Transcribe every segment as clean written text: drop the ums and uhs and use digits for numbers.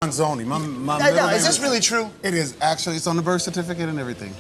Ronzoni. My No, middle is name this really true? It is actually. It's on the birth certificate and everything.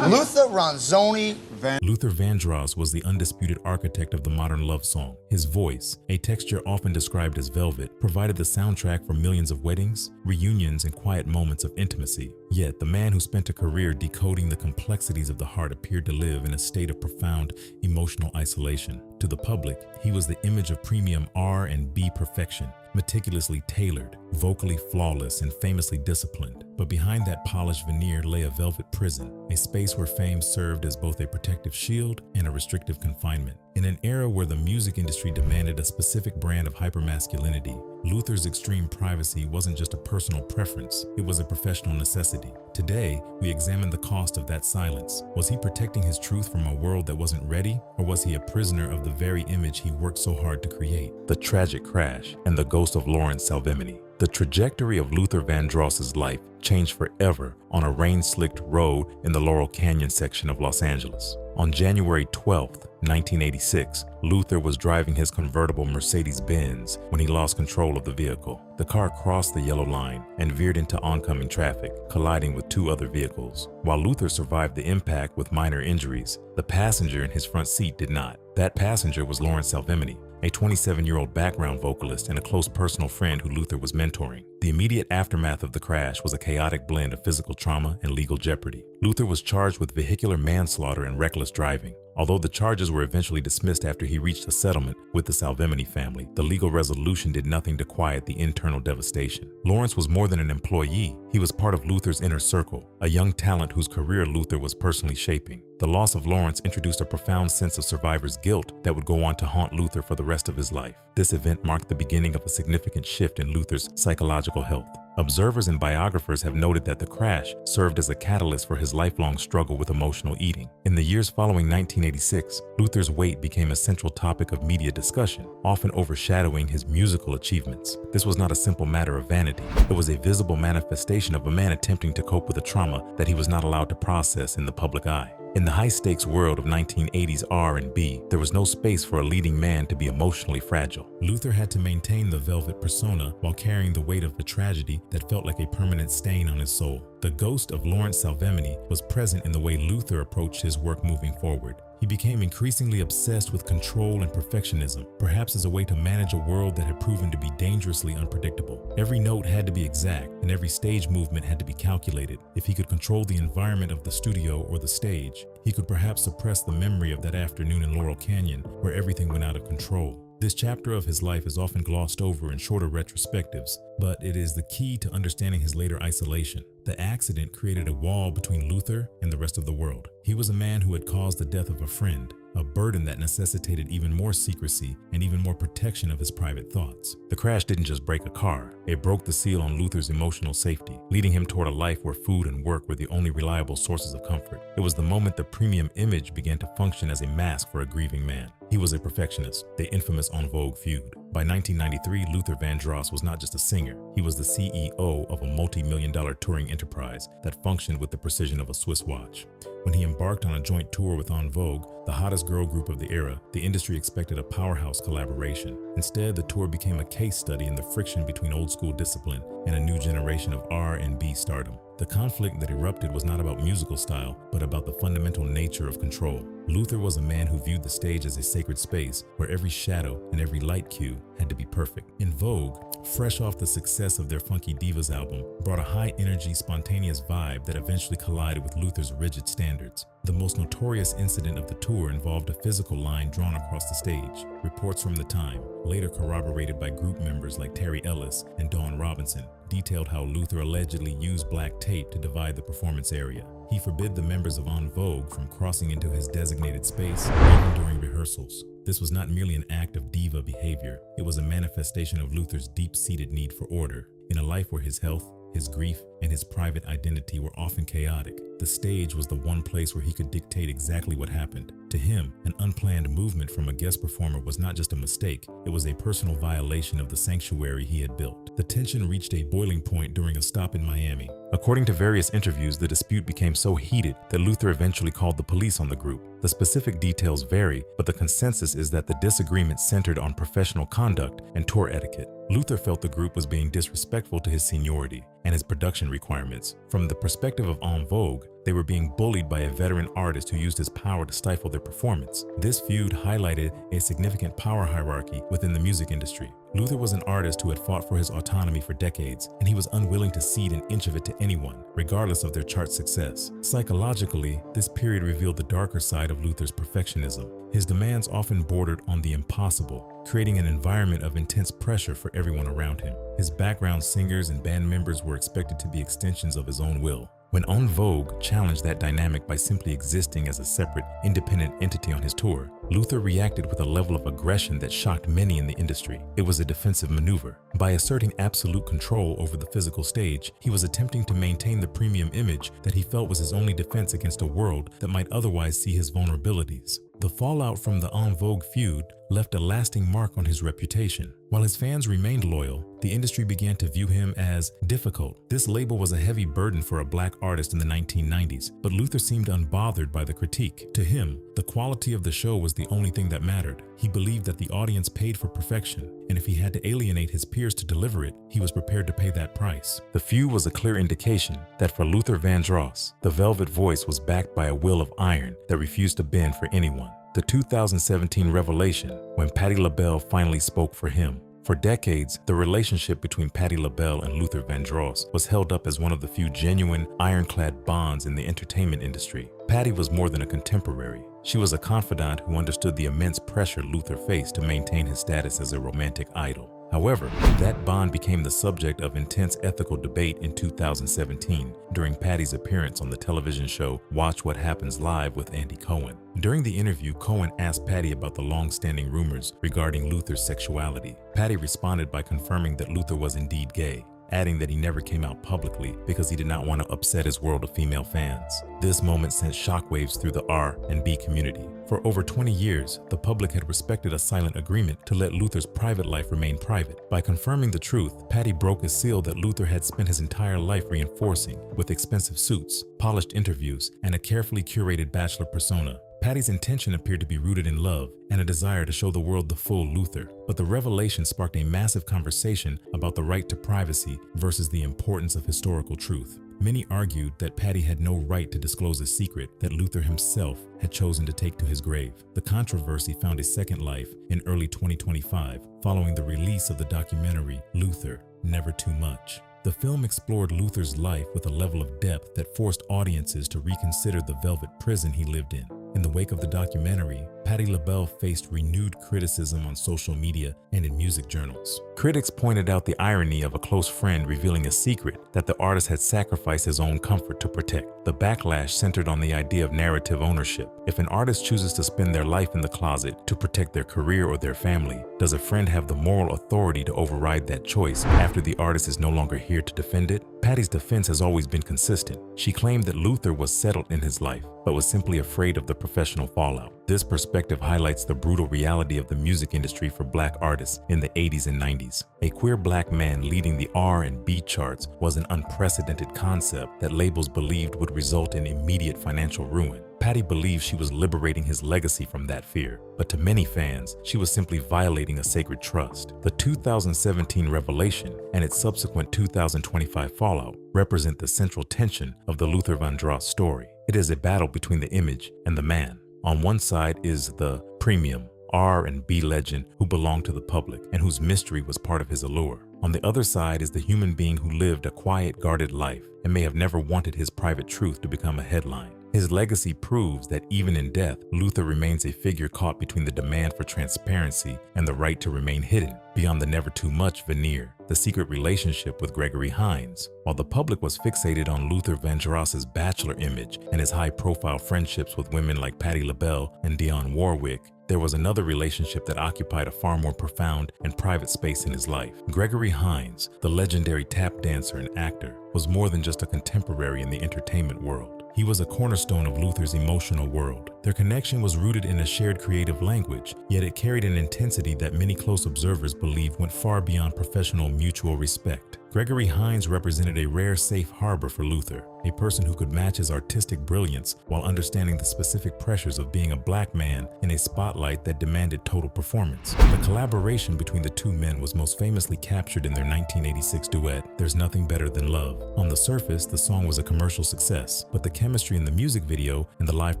Luther Ronzoni. Luther Vandross was the undisputed architect of the modern love song. His voice, a texture often described as velvet, provided the soundtrack for millions of weddings, reunions, and quiet moments of intimacy. Yet, the man who spent a career decoding the complexities of the heart appeared to live in a state of profound emotional isolation. To the public, he was the image of premium R&B perfection, meticulously tailored, vocally flawless, and famously disciplined. But behind that polished veneer lay a velvet prison, a space where fame served as both a protective shield and a restrictive confinement. In an era where the music industry demanded a specific brand of hyper-masculinity, Luther's extreme privacy wasn't just a personal preference, it was a professional necessity. Today, we examine the cost of that silence. Was he protecting his truth from a world that wasn't ready, or was he a prisoner of the very image he worked so hard to create? The tragic crash and the ghost of Lawrence Salvey. The trajectory of Luther Vandross's life changed forever on a rain-slicked road in the Laurel Canyon section of Los Angeles. On January 12, 1986, Luther was driving his convertible Mercedes-Benz when he lost control of the vehicle. The car crossed the yellow line and veered into oncoming traffic, colliding with two other vehicles. While Luther survived the impact with minor injuries, the passenger in his front seat did not. That passenger was Lawrence Salvey, a 27-year-old background vocalist and a close personal friend who Luther was mentoring. The immediate aftermath of the crash was a chaotic blend of physical trauma and legal jeopardy. Luther was charged with vehicular manslaughter and reckless driving. Although the charges were eventually dismissed after he reached a settlement with the Salvey family, the legal resolution did nothing to quiet the internal devastation. Lawrence was more than an employee. He was part of Luther's inner circle, a young talent whose career Luther was personally shaping. The loss of Lawrence introduced a profound sense of survivor's guilt that would go on to haunt Luther for the rest of his life. This event marked the beginning of a significant shift in Luther's psychological health. Observers and biographers have noted that the crash served as a catalyst for his lifelong struggle with emotional eating. In the years following 1986, Luther's weight became a central topic of media discussion, often overshadowing his musical achievements. This was not a simple matter of vanity. It was a visible manifestation of a man attempting to cope with a trauma that he was not allowed to process in the public eye. In the high-stakes world of 1980s R&B, there was no space for a leading man to be emotionally fragile. Luther had to maintain the velvet persona while carrying the weight of the tragedy that felt like a permanent stain on his soul. The ghost of Lawrence Salvey was present in the way Luther approached his work moving forward. He became increasingly obsessed with control and perfectionism, perhaps as a way to manage a world that had proven to be dangerously unpredictable. Every note had to be exact, and every stage movement had to be calculated. If he could control the environment of the studio or the stage, he could perhaps suppress the memory of that afternoon in Laurel Canyon where everything went out of control. This chapter of his life is often glossed over in shorter retrospectives, but it is the key to understanding his later isolation. The accident created a wall between Luther and the rest of the world. He was a man who had caused the death of a friend, a burden that necessitated even more secrecy and even more protection of his private thoughts. The crash didn't just break a car, it broke the seal on Luther's emotional safety, leading him toward a life where food and work were the only reliable sources of comfort. It was the moment the premium image began to function as a mask for a grieving man. He was a perfectionist, the infamous En Vogue feud. By 1993, Luther Vandross was not just a singer, he was the CEO of a multi-million-dollar touring enterprise that functioned with the precision of a Swiss watch. When he embarked on a joint tour with En Vogue, the hottest girl group of the era, the industry expected a powerhouse collaboration. Instead, the tour became a case study in the friction between old-school discipline and a new generation of R&B stardom. The conflict that erupted was not about musical style, but about the fundamental nature of control. Luther was a man who viewed the stage as a sacred space where every shadow and every light cue had to be perfect. En Vogue, fresh off the success of their Funky Divas album, brought a high-energy, spontaneous vibe that eventually collided with Luther's rigid standards. The most notorious incident of the tour involved a physical line drawn across the stage. Reports from the time, later corroborated by group members like Terry Ellis and Dawn Robinson, detailed how Luther allegedly used black tape to divide the performance area. He forbid the members of En Vogue from crossing into his designated space, even during rehearsals. This was not merely an act of diva behavior, it was a manifestation of Luther's deep-seated need for order. In a life where his health, his grief, and his private identity were often chaotic, the stage was the one place where he could dictate exactly what happened. To him, an unplanned movement from a guest performer was not just a mistake, it was a personal violation of the sanctuary he had built. The tension reached a boiling point during a stop in Miami. According to various interviews, the dispute became so heated that Luther eventually called the police on the group. The specific details vary, but the consensus is that the disagreement centered on professional conduct and tour etiquette. Luther felt the group was being disrespectful to his seniority and his production requirements. From the perspective of En Vogue, they were being bullied by a veteran artist who used his power to stifle their performance. This feud highlighted a significant power hierarchy within the music industry. Luther was an artist who had fought for his autonomy for decades, and he was unwilling to cede an inch of it to anyone, regardless of their chart success. Psychologically, this period revealed the darker side of Luther's perfectionism. His demands often bordered on the impossible, creating an environment of intense pressure for everyone around him. His background singers and band members were expected to be extensions of his own will. When En Vogue challenged that dynamic by simply existing as a separate, independent entity on his tour, Luther reacted with a level of aggression that shocked many in the industry. It was a defensive maneuver. By asserting absolute control over the physical stage, he was attempting to maintain the premium image that he felt was his only defense against a world that might otherwise see his vulnerabilities. The fallout from the En Vogue feud left a lasting mark on his reputation. While his fans remained loyal, the industry began to view him as difficult. This label was a heavy burden for a black artist in the 1990s, but Luther seemed unbothered by the critique. To him, the quality of the show was the only thing that mattered. He believed that the audience paid for perfection, and if he had to alienate his peers to deliver it, he was prepared to pay that price. The feud was a clear indication that for Luther Vandross, the velvet voice was backed by a will of iron that refused to bend for anyone. The 2017 revelation, when Patti LaBelle finally spoke for him. For decades, the relationship between Patti LaBelle and Luther Vandross was held up as one of the few genuine, ironclad bonds in the entertainment industry. Patti was more than a contemporary. She was a confidant who understood the immense pressure Luther faced to maintain his status as a romantic idol. However, that bond became the subject of intense ethical debate in 2017 during Patti's appearance on the television show Watch What Happens Live with Andy Cohen. During the interview, Cohen asked Patti about the long-standing rumors regarding Luther's sexuality. Patti responded by confirming that Luther was indeed gay, adding that he never came out publicly because he did not want to upset his world of female fans. This moment sent shockwaves through the R&B community. For over 20 years, the public had respected a silent agreement to let Luther's private life remain private. By confirming the truth, Patti broke a seal that Luther had spent his entire life reinforcing with expensive suits, polished interviews, and a carefully curated bachelor persona. Patti's intention appeared to be rooted in love and a desire to show the world the full Luther. But the revelation sparked a massive conversation about the right to privacy versus the importance of historical truth. Many argued that Patti had no right to disclose a secret that Luther himself had chosen to take to his grave. The controversy found a second life in early 2025 following the release of the documentary Luther, Never Too Much. The film explored Luther's life with a level of depth that forced audiences to reconsider the velvet prison he lived in. In the wake of the documentary, Patti LaBelle faced renewed criticism on social media and in music journals. Critics pointed out the irony of a close friend revealing a secret that the artist had sacrificed his own comfort to protect. The backlash centered on the idea of narrative ownership. If an artist chooses to spend their life in the closet to protect their career or their family, does a friend have the moral authority to override that choice after the artist is no longer here to defend it? Patti's defense has always been consistent. She claimed that Luther was settled in his life, but was simply afraid of the professional fallout. This perspective highlights the brutal reality of the music industry for black artists in the 80s and 90s. A queer black man leading the R&B charts was an unprecedented concept that labels believed would result in immediate financial ruin. Patti believed she was liberating his legacy from that fear, but to many fans, she was simply violating a sacred trust. The 2017 revelation and its subsequent 2025 fallout represent the central tension of the Luther Vandross story. It is a battle between the image and the man. On one side is the premium R&B legend who belonged to the public and whose mystery was part of his allure. On the other side is the human being who lived a quiet, guarded life and may have never wanted his private truth to become a headline. His legacy proves that even in death, Luther remains a figure caught between the demand for transparency and the right to remain hidden. Beyond the never too much veneer, the secret relationship with Gregory Hines. While the public was fixated on Luther Vandross's bachelor image and his high-profile friendships with women like Patti LaBelle and Dionne Warwick, there was another relationship that occupied a far more profound and private space in his life. Gregory Hines, the legendary tap dancer and actor, was more than just a contemporary in the entertainment world. He was a cornerstone of Luther's emotional world. Their connection was rooted in a shared creative language, yet it carried an intensity that many close observers believe went far beyond professional mutual respect. Gregory Hines represented a rare safe harbor for Luther, a person who could match his artistic brilliance while understanding the specific pressures of being a black man in a spotlight that demanded total performance. The collaboration between the two men was most famously captured in their 1986 duet, There's Nothing Better Than Love. On the surface, the song was a commercial success, but the chemistry in the music video and the live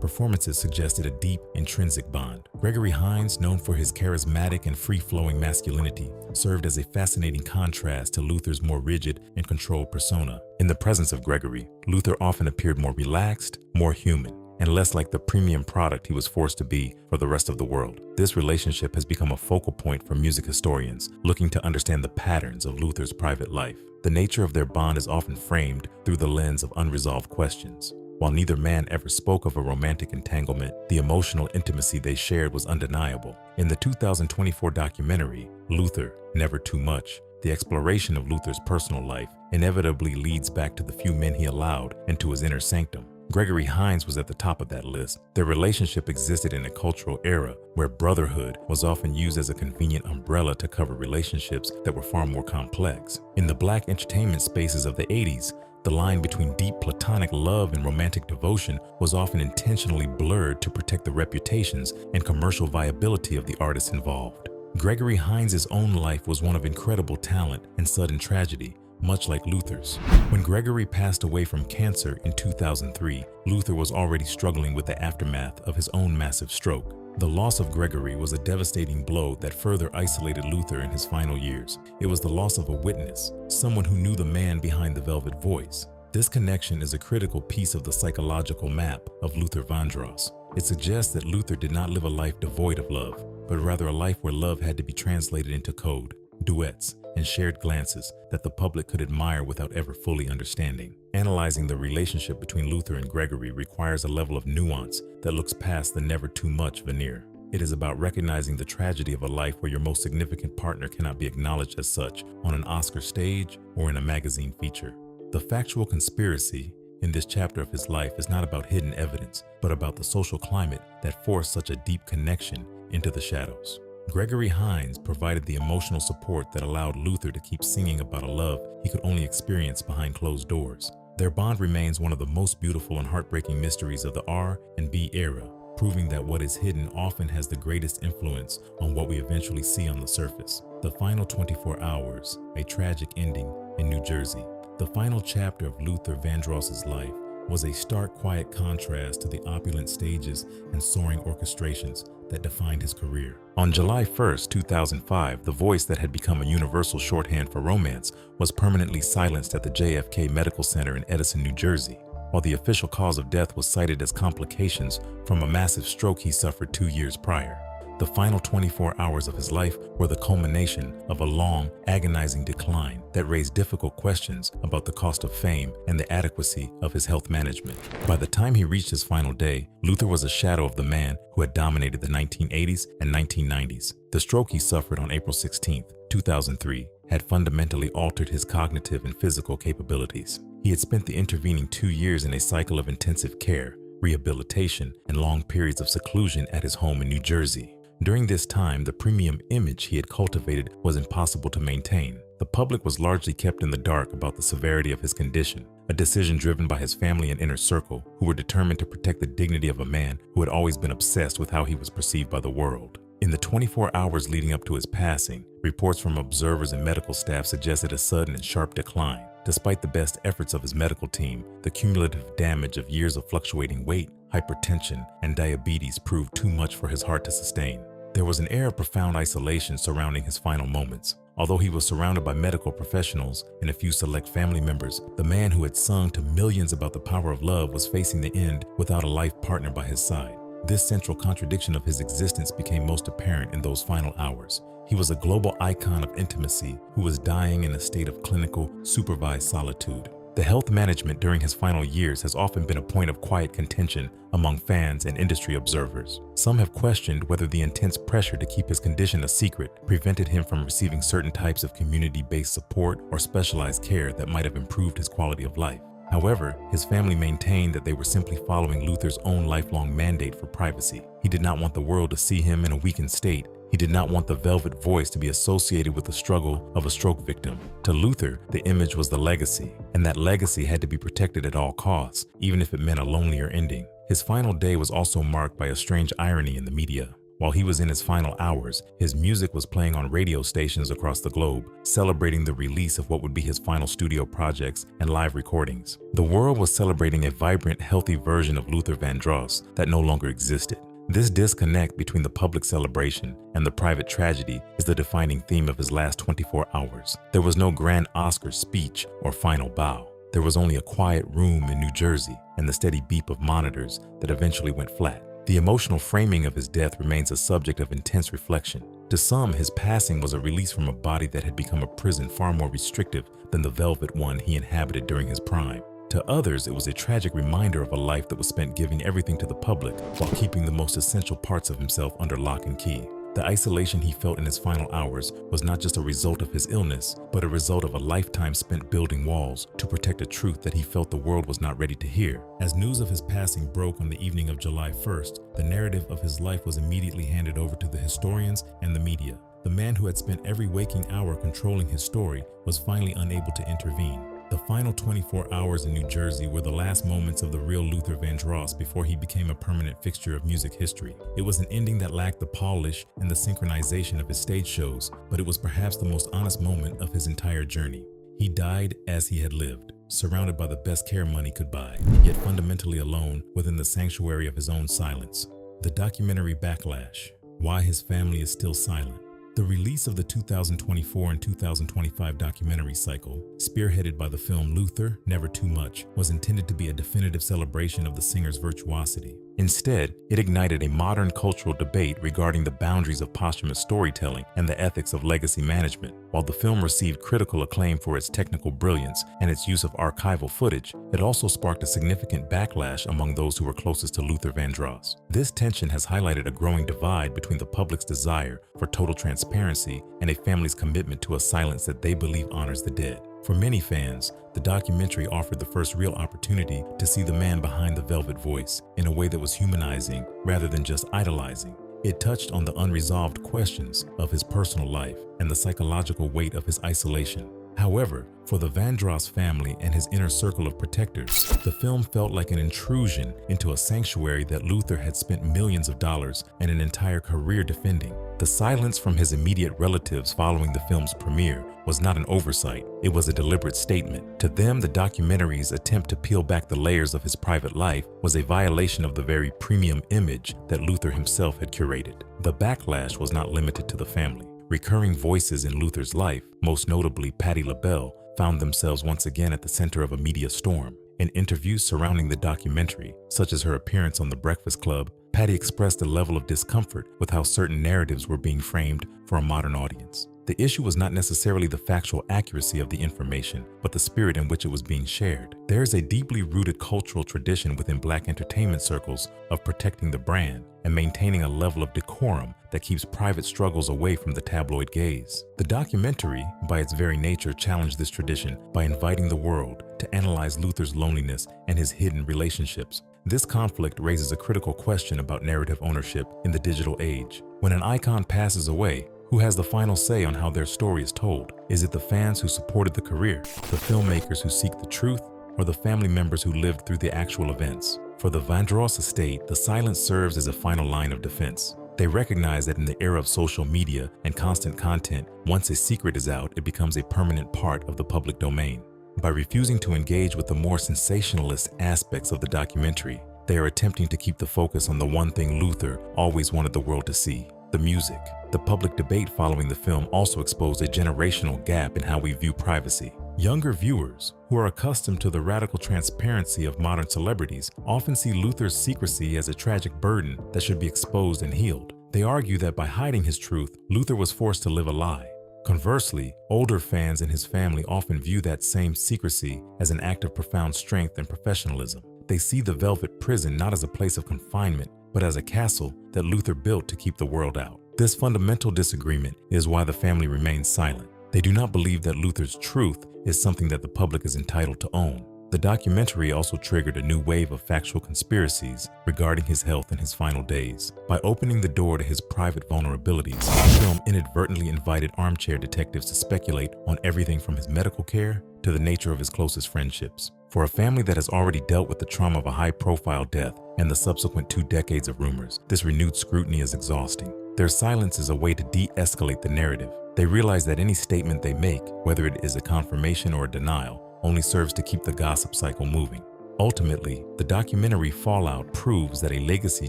performances suggested a deep, intrinsic bond. Gregory Hines, known for his charismatic and free-flowing masculinity, served as a fascinating contrast to Luther's more rigid and controlled persona. In the presence of Gregory, Luther often appeared more relaxed, more human, and less like the premium product he was forced to be for the rest of the world. This relationship has become a focal point for music historians looking to understand the patterns of Luther's private life. The nature of their bond is often framed through the lens of unresolved questions. While neither man ever spoke of a romantic entanglement, the emotional intimacy they shared was undeniable. In the 2024 documentary, Luther, Never Too Much, the exploration of Luther's personal life inevitably leads back to the few men he allowed into his inner sanctum. Gregory Hines was at the top of that list. Their relationship existed in a cultural era where brotherhood was often used as a convenient umbrella to cover relationships that were far more complex. In the black entertainment spaces of the 80s, the line between deep platonic love and romantic devotion was often intentionally blurred to protect the reputations and commercial viability of the artists involved. Gregory Hines' own life was one of incredible talent and sudden tragedy, much like Luther's. When Gregory passed away from cancer in 2003, Luther was already struggling with the aftermath of his own massive stroke. The loss of Gregory was a devastating blow that further isolated Luther in his final years. It was the loss of a witness, someone who knew the man behind the velvet voice. This connection is a critical piece of the psychological map of Luther Vandross. It suggests that Luther did not live a life devoid of love, but rather a life where love had to be translated into code, duets, and shared glances that the public could admire without ever fully understanding. Analyzing the relationship between Luther and Gregory requires a level of nuance that looks past the never too much veneer. It is about recognizing the tragedy of a life where your most significant partner cannot be acknowledged as such on an Oscar stage or in a magazine feature. The factual conspiracy in this chapter of his life is not about hidden evidence, but about the social climate that forced such a deep connection into the shadows. Gregory Hines provided the emotional support that allowed Luther to keep singing about a love he could only experience behind closed doors. Their bond remains one of the most beautiful and heartbreaking mysteries of the R&B era, proving that what is hidden often has the greatest influence on what we eventually see on the surface. The Final 24 Hours, a tragic ending in New Jersey. The final chapter of Luther Vandross's life was a stark, quiet contrast to the opulent stages and soaring orchestrations that defined his career. On July 1st, 2005, the voice that had become a universal shorthand for romance was permanently silenced at the JFK Medical Center in Edison, New Jersey. While the official cause of death was cited as complications from a massive stroke he suffered 2 years prior. The final 24 hours of his life were the culmination of a long, agonizing decline that raised difficult questions about the cost of fame and the adequacy of his health management. By the time he reached his final day, Luther was a shadow of the man who had dominated the 1980s and 1990s. The stroke he suffered on April 16, 2003, had fundamentally altered his cognitive and physical capabilities. He had spent the intervening 2 years in a cycle of intensive care, rehabilitation, and long periods of seclusion at his home in New Jersey. During this time, the premium image he had cultivated was impossible to maintain. The public was largely kept in the dark about the severity of his condition, a decision driven by his family and inner circle, who were determined to protect the dignity of a man who had always been obsessed with how he was perceived by the world. In the 24 hours leading up to his passing, reports from observers and medical staff suggested a sudden and sharp decline. Despite the best efforts of his medical team, the cumulative damage of years of fluctuating weight, hypertension, and diabetes proved too much for his heart to sustain. There was an air of profound isolation surrounding his final moments. Although he was surrounded by medical professionals and a few select family members, the man who had sung to millions about the power of love was facing the end without a life partner by his side. This central contradiction of his existence became most apparent in those final hours. He was a global icon of intimacy who was dying in a state of clinical, supervised solitude. The health management during his final years has often been a point of quiet contention among fans and industry observers. Some have questioned whether the intense pressure to keep his condition a secret prevented him from receiving certain types of community-based support or specialized care that might have improved his quality of life. However, his family maintained that they were simply following Luther's own lifelong mandate for privacy. He did not want the world to see him in a weakened state, He did not want the velvet voice to be associated with the struggle of a stroke victim. To Luther, the image was the legacy, and that legacy had to be protected at all costs, even if it meant a lonelier ending. His final day was also marked by a strange irony in the media. While he was in his final hours, his music was playing on radio stations across the globe, celebrating the release of what would be his final studio projects and live recordings. The world was celebrating a vibrant, healthy version of Luther Vandross that no longer existed. This disconnect between the public celebration and the private tragedy is the defining theme of his last 24 hours. There was no grand Oscar speech or final bow. There was only a quiet room in New Jersey and the steady beep of monitors that eventually went flat. The emotional framing of his death remains a subject of intense reflection. To some, his passing was a release from a body that had become a prison far more restrictive than the velvet one he inhabited during his prime. To others, it was a tragic reminder of a life that was spent giving everything to the public while keeping the most essential parts of himself under lock and key. The isolation he felt in his final hours was not just a result of his illness, but a result of a lifetime spent building walls to protect a truth that he felt the world was not ready to hear. As news of his passing broke on the evening of July 1st, the narrative of his life was immediately handed over to the historians and the media. The man who had spent every waking hour controlling his story was finally unable to intervene. The final 24 hours in New Jersey were the last moments of the real Luther Vandross before he became a permanent fixture of music history. It was an ending that lacked the polish and the synchronization of his stage shows, but it was perhaps the most honest moment of his entire journey. He died as he had lived, surrounded by the best care money could buy, yet fundamentally alone within the sanctuary of his own silence. The documentary Backlash: Why His Family is Still Silent. The release of the 2024 and 2025 documentary cycle, spearheaded by the film Luther, Never Too Much, was intended to be a definitive celebration of the singer's virtuosity. Instead, it ignited a modern cultural debate regarding the boundaries of posthumous storytelling and the ethics of legacy management. While the film received critical acclaim for its technical brilliance and its use of archival footage, it also sparked a significant backlash among those who were closest to Luther Vandross. This tension has highlighted a growing divide between the public's desire for total transparency and a family's commitment to a silence that they believe honors the dead. For many fans, the documentary offered the first real opportunity to see the man behind the velvet voice in a way that was humanizing rather than just idolizing. It touched on the unresolved questions of his personal life and the psychological weight of his isolation. However, for the Vandross family and his inner circle of protectors, the film felt like an intrusion into a sanctuary that Luther had spent millions of dollars and an entire career defending. The silence from his immediate relatives following the film's premiere was not an oversight, it was a deliberate statement. To them, the documentary's attempt to peel back the layers of his private life was a violation of the very premium image that Luther himself had curated. The backlash was not limited to the family. Recurring voices in Luther's life, most notably Patti LaBelle, found themselves once again at the center of a media storm. In interviews surrounding the documentary, such as her appearance on The Breakfast Club, Patti expressed a level of discomfort with how certain narratives were being framed for a modern audience. The issue was not necessarily the factual accuracy of the information, but the spirit in which it was being shared. There is a deeply rooted cultural tradition within Black entertainment circles of protecting the brand and maintaining a level of decorum that keeps private struggles away from the tabloid gaze. The documentary, by its very nature, challenged this tradition by inviting the world to analyze Luther's loneliness and his hidden relationships. This conflict raises a critical question about narrative ownership in the digital age. When an icon passes away, who has the final say on how their story is told? Is it the fans who supported the career, the filmmakers who seek the truth, or the family members who lived through the actual events? For the Vandross estate, the silence serves as a final line of defense. They recognize that in the era of social media and constant content, once a secret is out, it becomes a permanent part of the public domain. By refusing to engage with the more sensationalist aspects of the documentary, they are attempting to keep the focus on the one thing Luther always wanted the world to see: the music. The public debate following the film also exposed a generational gap in how we view privacy. Younger viewers, who are accustomed to the radical transparency of modern celebrities, often see Luther's secrecy as a tragic burden that should be exposed and healed. They argue that by hiding his truth, Luther was forced to live a lie. Conversely, older fans and his family often view that same secrecy as an act of profound strength and professionalism. They see the Velvet Prison not as a place of confinement, but as a castle that Luther built to keep the world out. This fundamental disagreement is why the family remains silent. They do not believe that Luther's truth is something that the public is entitled to own. The documentary also triggered a new wave of factual conspiracies regarding his health in his final days. By opening the door to his private vulnerabilities, the film inadvertently invited armchair detectives to speculate on everything from his medical care to the nature of his closest friendships. For a family that has already dealt with the trauma of a high-profile death and the subsequent 2 decades of rumors, this renewed scrutiny is exhausting. Their silence is a way to de-escalate the narrative. They realize that any statement they make, whether it is a confirmation or a denial, only serves to keep the gossip cycle moving. Ultimately, the documentary Fallout proves that a legacy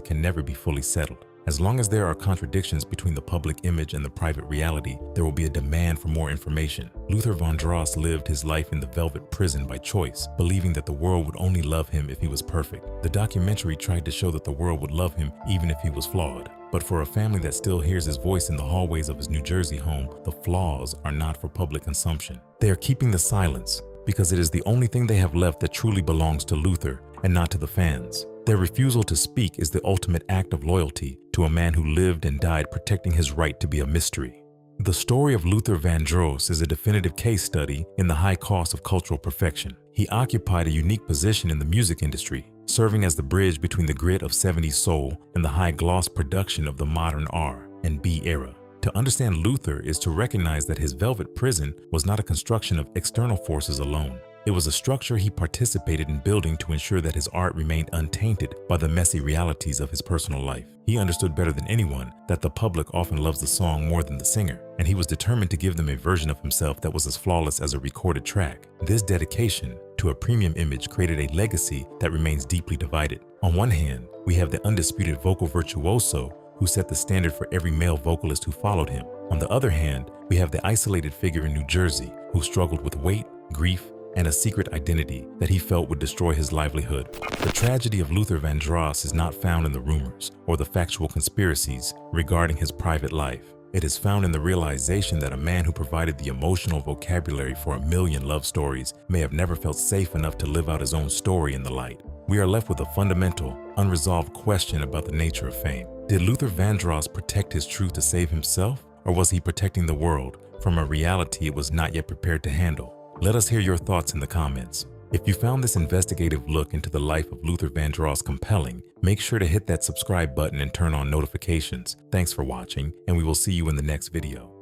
can never be fully settled. As long as there are contradictions between the public image and the private reality, there will be a demand for more information. Luther Vandross lived his life in the Velvet Prison by choice, believing that the world would only love him if he was perfect. The documentary tried to show that the world would love him even if he was flawed. But for a family that still hears his voice in the hallways of his New Jersey home, the flaws are not for public consumption. They are keeping the silence, because it is the only thing they have left that truly belongs to Luther and not to the fans. Their refusal to speak is the ultimate act of loyalty to a man who lived and died protecting his right to be a mystery. The story of Luther Vandross is a definitive case study in the high cost of cultural perfection. He occupied a unique position in the music industry, serving as the bridge between the grit of 70s soul and the high-gloss production of the modern R&B era. To understand Luther is to recognize that his Velvet Prison was not a construction of external forces alone. It was a structure he participated in building to ensure that his art remained untainted by the messy realities of his personal life. He understood better than anyone that the public often loves the song more than the singer, and he was determined to give them a version of himself that was as flawless as a recorded track. This dedication to a premium image created a legacy that remains deeply divided. On one hand, we have the undisputed vocal virtuoso who set the standard for every male vocalist who followed him. On the other hand, we have the isolated figure in New Jersey who struggled with weight, grief, and a secret identity that he felt would destroy his livelihood. The tragedy of Luther Vandross is not found in the rumors or the factual conspiracies regarding his private life. It is found in the realization that a man who provided the emotional vocabulary for a million love stories may have never felt safe enough to live out his own story in the light. We are left with a fundamental, unresolved question about the nature of fame. Did Luther Vandross protect his truth to save himself, or was he protecting the world from a reality it was not yet prepared to handle? Let us hear your thoughts in the comments. If you found this investigative look into the life of Luther Vandross compelling, make sure to hit that subscribe button and turn on notifications. Thanks for watching, and we will see you in the next video.